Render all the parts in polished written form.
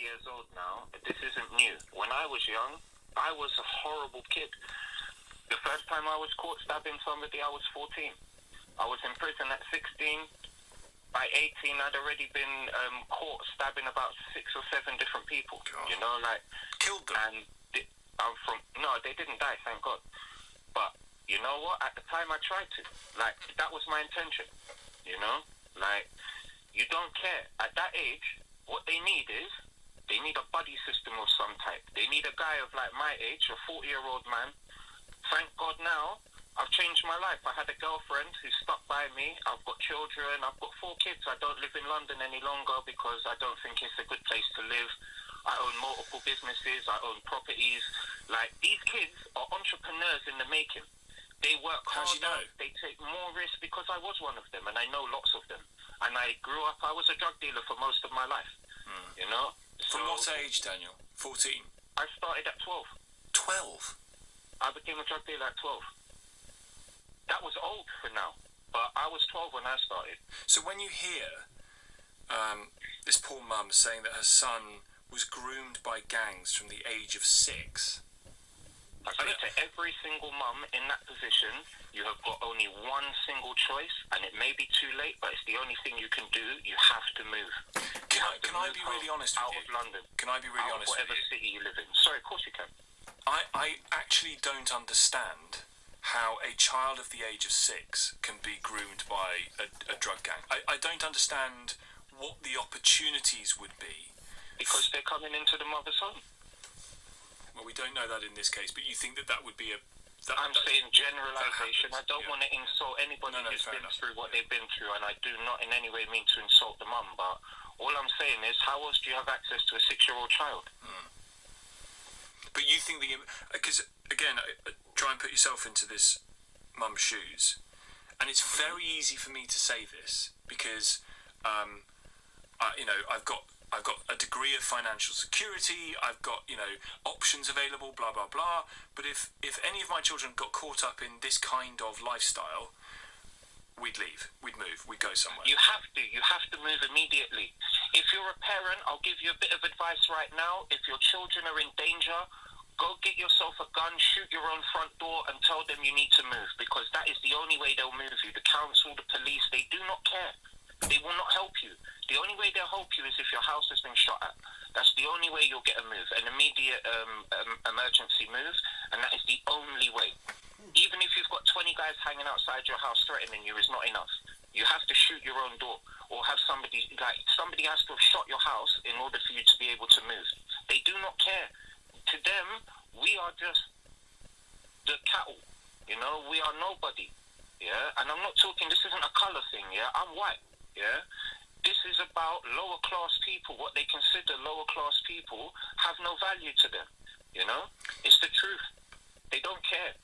years old now. This isn't new. When I was young, I was a horrible kid. The first time I was caught stabbing somebody, I was 14. I was in prison at 16. By 18, I'd already been caught stabbing about 6 or 7 different people. God. You know, like... Killed them? And no, they didn't die, thank God. But, you know what? At the time, I tried to. Like, that was my intention. You know? Like, you don't care. At that age, what they need is, they need a buddy system of some type. They need a guy of, like, my age, a 40-year-old man. Thank God now, I've changed my life. I had a girlfriend who stuck by me. I've got children. I've got 4 kids. I don't live in London any longer because I don't think it's a good place to live. I own multiple businesses. I own properties. Like, these kids are entrepreneurs in the making. They work How do you harder. know? They take more risks because I was one of them, and I know lots of them. And I grew up, I was a drug dealer for most of my life. You know? From what age, Daniel? 14? I started at 12. 12? I became a drug dealer at 12. That was old for now, but I was 12 when I started. So when you hear this poor mum saying that her son was groomed by gangs from the age of 6... I say to every single mum in that position, you have got only one single choice, and it may be too late, but it's the only thing you can do. You have to move. Can I be really honest with you? Out of London. Can I be really honest with you? Whatever city you live in. Sorry, of course you can. I actually don't understand how a child of the age of 6 can be groomed by a drug gang. I don't understand what the opportunities would be. Because they're coming into the mother's home. Well, we don't know that in this case, but you think that would be a... I'm saying generalisation. I don't want to insult anybody who's been through what they've been through, and I do not in any way mean to insult the mum, but all I'm saying is, how else do you have access to a 6-year-old child? But you think because, again, try and put yourself into this mum's shoes, and it's very easy for me to say this, because, I've got a degree of financial security, I've got, options available, blah, blah, blah. But if any of my children got caught up in this kind of lifestyle, we'd leave, we'd move, we'd go somewhere. You have to move immediately. If you're a parent, I'll give you a bit of advice right now. If your children are in danger, go get yourself a gun, shoot your own front door, and tell them you need to move, because that is the only way they'll move you. The council, the police, they do not care. They will not help you. The only way they'll help you is if your house has been shot at. That's the only way you'll get a move, an immediate emergency move, and that is the only way. Even if you've got 20 guys hanging outside your house threatening you, is not enough. You have to shoot your own door, or have somebody has to have shot your house in order for you to be able to move. They do not care. To them, we are just the cattle. We are nobody. Yeah, and I'm not talking. This isn't a color thing. Yeah, I'm white. Yeah. This is about lower class people. What they consider lower class people have no value to them. It's the truth. They don't care.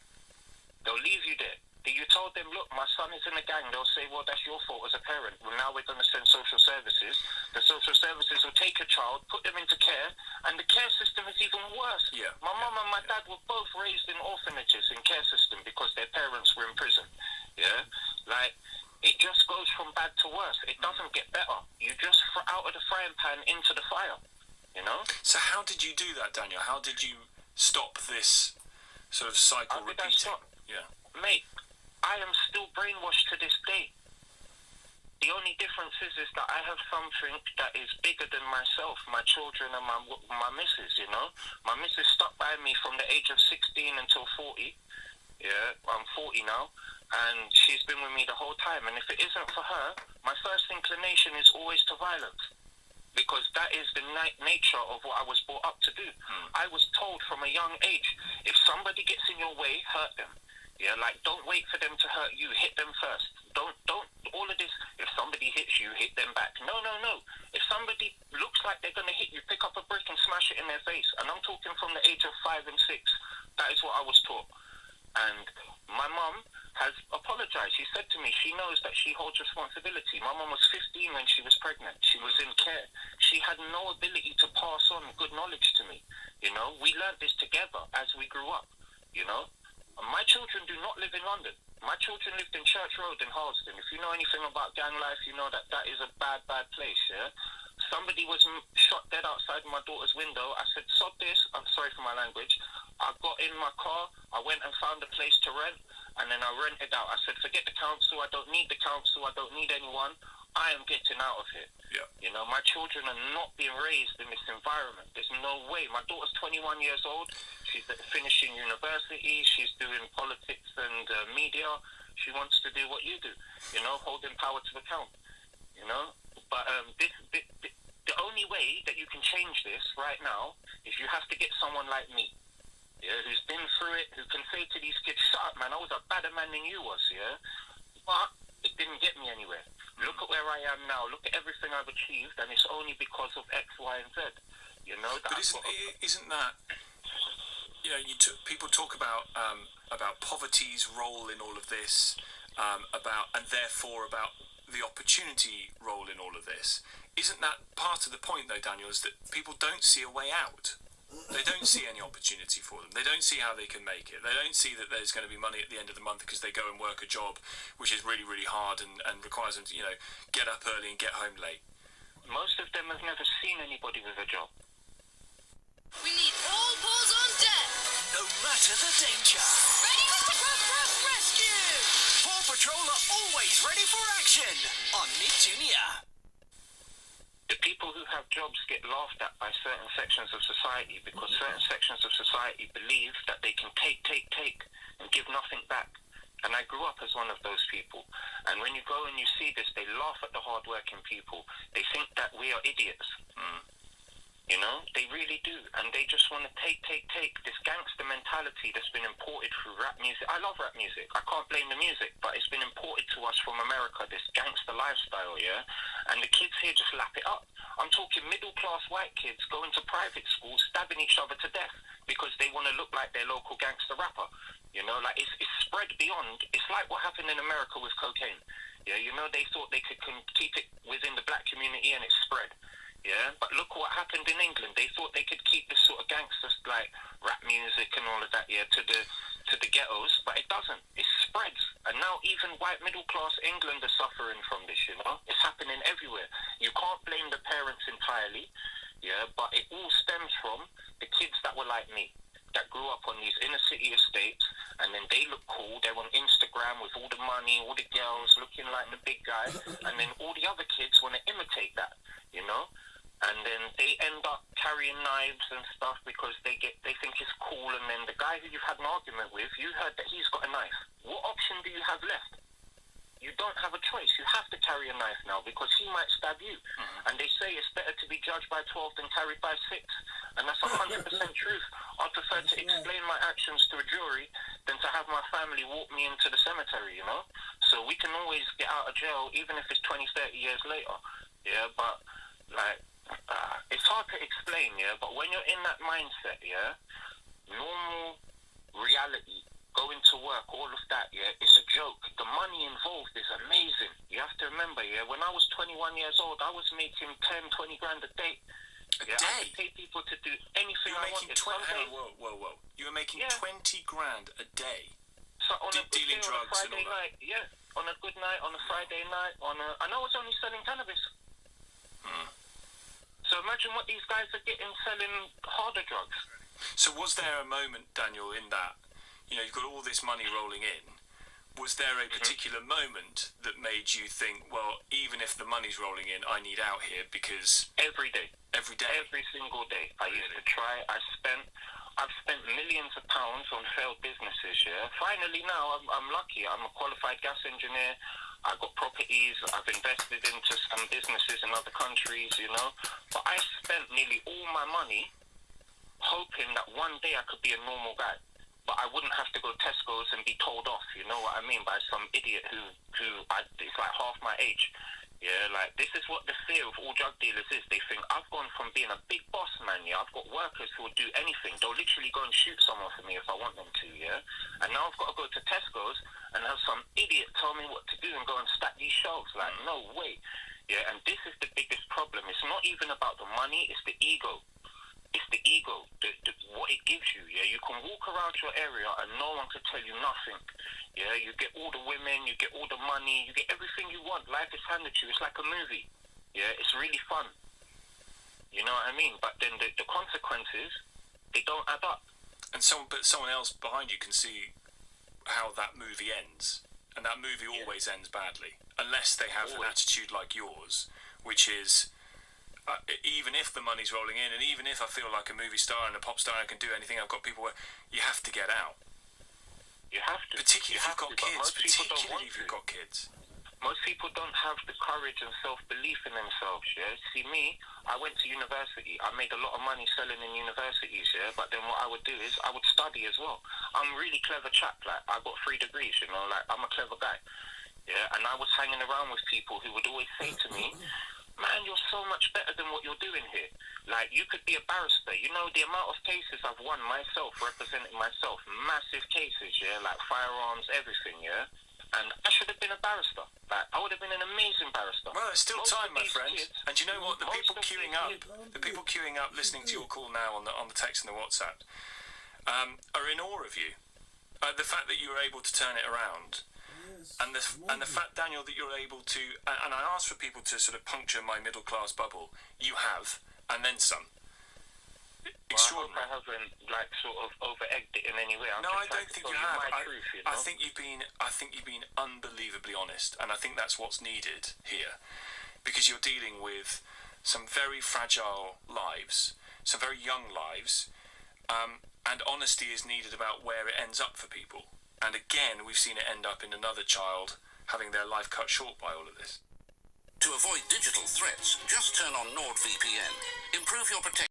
They'll leave you there. You told them, look, my son is in a gang. They'll say, well, that's your fault as a parent. Well, now we're going to send social services. The social services will take a child, put them into care, and the care system is even worse. Yeah. My mum and my dad were both raised in orphanages in care system because their parents were in prison. Yeah? Like, it just goes from bad to worse. It doesn't get better. You just out of the frying pan into the fire. So how did you do that, Daniel? How did you stop this sort of cycle repeating? Yeah. Mate, I am still brainwashed to this day. The only difference is that I have something that is bigger than myself, my children and my missus, My missus stuck by me from the age of 16 until 40. Yeah, I'm 40 now. And she's been with me the whole time. And if it isn't for her, my first inclination is always to violence. Because that is the nature of what I was brought up to do. I was told from a young age, if somebody gets in your way, hurt them. Yeah, like, don't wait for them to hurt you, hit them first. Don't, all of this, if somebody hits you, hit them back. No. If somebody looks like they're going to hit you, pick up a brick and smash it in their face. And I'm talking from the age of 5 and 6. That is what I was taught. And my mum has apologized. She said to me, she knows that she holds responsibility. My mum was 15 when she was pregnant. She was in care. She had no ability to pass on good knowledge to me. We learned this together as we grew up. My children do not live in London. My children lived in Church Road in Harlesden. If you know anything about gang life, you know that is a bad, bad place, yeah? Somebody was shot dead outside my daughter's window. I said, sod this. I'm sorry for my language. I got in my car. I went and found a place to rent, and then I rented out. I said, forget the council. I don't need the council. I don't need anyone. I am getting out of here. Yeah. You know, my children are not being raised in this environment. There's no way. My daughter's 21 years old. She's finishing university. She's doing politics and media. She wants to do what you do, you know, holding power to account, you know. But the only way that you can change this right now is you have to get someone like me, yeah, who's been through it, who can say to these kids, shut up, man, I was a better man than you was, yeah. But it didn't get me anywhere. Look at where I am now. Look at everything I've achieved, and it's only because of X, Y, and Z. You know. But isn't that? You know, people talk about poverty's role in all of this, and therefore about the opportunity role in all of this. Isn't that part of the point, though, Daniel? Is that people don't see a way out. They don't see any opportunity for them. They don't see how they can make it. They don't see that there's going to be money at the end of the month because they go and work a job which is really, really hard and requires them to, you know, get up early and get home late. Most of them have never seen anybody with a job. We need all paws on deck. No matter the danger. Ready for rescue. Paw Patrol are always ready for action on Nick Jr. The people who have jobs get laughed at by certain sections of society because certain sections of society believe that they can take and give nothing back. And I grew up as one of those people. And when you go and you see this, they laugh at the hard-working people. They think that we are idiots. You know, they really do. And they just want to take. This gangster mentality that's been imported through rap music. I love rap music. I can't blame the music, but it's been imported to us from America, this gangster lifestyle, yeah? And the kids here just lap it up. I'm talking middle-class white kids going to private schools, stabbing each other to death because they want to look like their local gangster rapper. You know, like, it's spread beyond. It's like what happened in America with cocaine. Yeah, you know, they thought they could keep it within the black community and it spread. Yeah, but look what happened in England. They thought they could keep this sort of gangsters like rap music and all of that, yeah, to the ghettos, but it doesn't. It spreads, and now even white middle class England are suffering from this. You know, it's happening everywhere. You can't blame the parents entirely, yeah, but it all stems from the kids that were like me, that grew up on these inner city estates, and then they look cool. They're on Instagram with all the money, all the girls looking like the big guy, and then all the other kids want to imitate that, you know. And then they end up carrying knives and stuff because they think it's cool. And then the guy who you've had an argument with, you heard that he's got a knife. What option do you have left? You don't have a choice. You have to carry a knife now because he might stab you. And they say it's better to be judged by 12 than carried by 6. And that's 100% truth. I'd prefer to explain my actions to a jury than to have my family walk me into the cemetery, you know? So we can always get out of jail even if it's 20, 30 years later. Yeah, but like... it's hard to explain, yeah, but when you're in that mindset, yeah, normal reality, going to work, all of that, yeah, it's a joke. The money involved is amazing. You have to remember, yeah, when I was 21 years old, I was making 10, 20 grand a day. A day? I could pay people to do anything I wanted. Whoa. You were making 20 grand a day? So on a good dealing day, drugs on a Friday and all that? night, yeah, on a good night, on a Friday night, and I was only selling cannabis. So imagine what these guys are getting selling harder drugs. So was there a moment, Daniel, in that, you know, you've got all this money rolling in, was there a particular moment that made you think, well, even if the money's rolling in, I need out here because... Every day. Every day? Every single day. I used to try. I've spent millions of pounds on failed businesses, yeah. Finally now, I'm lucky. I'm a qualified gas engineer. I've got properties. I've invested into some businesses in other countries, you know. But I spent nearly all my money hoping that one day I could be a normal guy. But I wouldn't have to go to Tesco's and be told off, you know what I mean, by some idiot who it's like half my age. Yeah, like, this is what the fear of all drug dealers is. They think, I've gone from being a big boss, man, yeah, I've got workers who will do anything. They'll literally go and shoot someone for me if I want them to, yeah? And now I've got to go to Tesco's and have some idiot tell me what to do and go and stack these shelves. Like, no way. Yeah, and this is the biggest problem. It's not even about the money, it's the ego. It's the ego, what it gives you, yeah? You can walk around your area and no one can tell you nothing, yeah? You get all the women, you get all the money, you get everything you want. Life is handed to you. It's like a movie, yeah? It's really fun, You know what I mean? But then the consequences, they don't add up. And someone else behind you can see how that movie ends, and that movie always ends badly, unless they have an attitude like yours, which is even if the money's rolling in, and even if I feel like a movie star and a pop star and I can do anything, I've got people where you have to get out. You have to. Particularly if you've got kids. Most people don't want If you've got kids. Most people don't have the courage and self-belief in themselves, yeah? See, me, I went to university. I made a lot of money selling in universities, yeah? But then what I would do is I would study as well. I'm a really clever chap. Like, I got 3 degrees, you know? Like, I'm a clever guy, yeah? And I was hanging around with people who would always say to me, man, you're so much better than what you're doing here. Like, you could be a barrister. You know, the amount of cases I've won myself, representing myself, massive cases, yeah? Like, firearms, everything, yeah? And I should have been a barrister. Like, I would have been an amazing barrister. Well, there's still Most time, of my these friend. kids- And you know what? The most people of queuing these up, listening to your call now on the text and the WhatsApp, are in awe of you. The fact that you were able to turn it around, and the fact, Daniel, that you're able to. And I asked for people to sort of puncture my middle class bubble. You have, and then some. Extraordinary. Well, I hope I haven't, like, sort of over-egged it in any way. No, I don't think you have. I I think you've been unbelievably honest, and I think that's what's needed here, because you're dealing with some very fragile lives, some very young lives, and honesty is needed about where it ends up for people. And again, we've seen it end up in another child having their life cut short by all of this. To avoid digital threats, just turn on NordVPN. Improve your protection.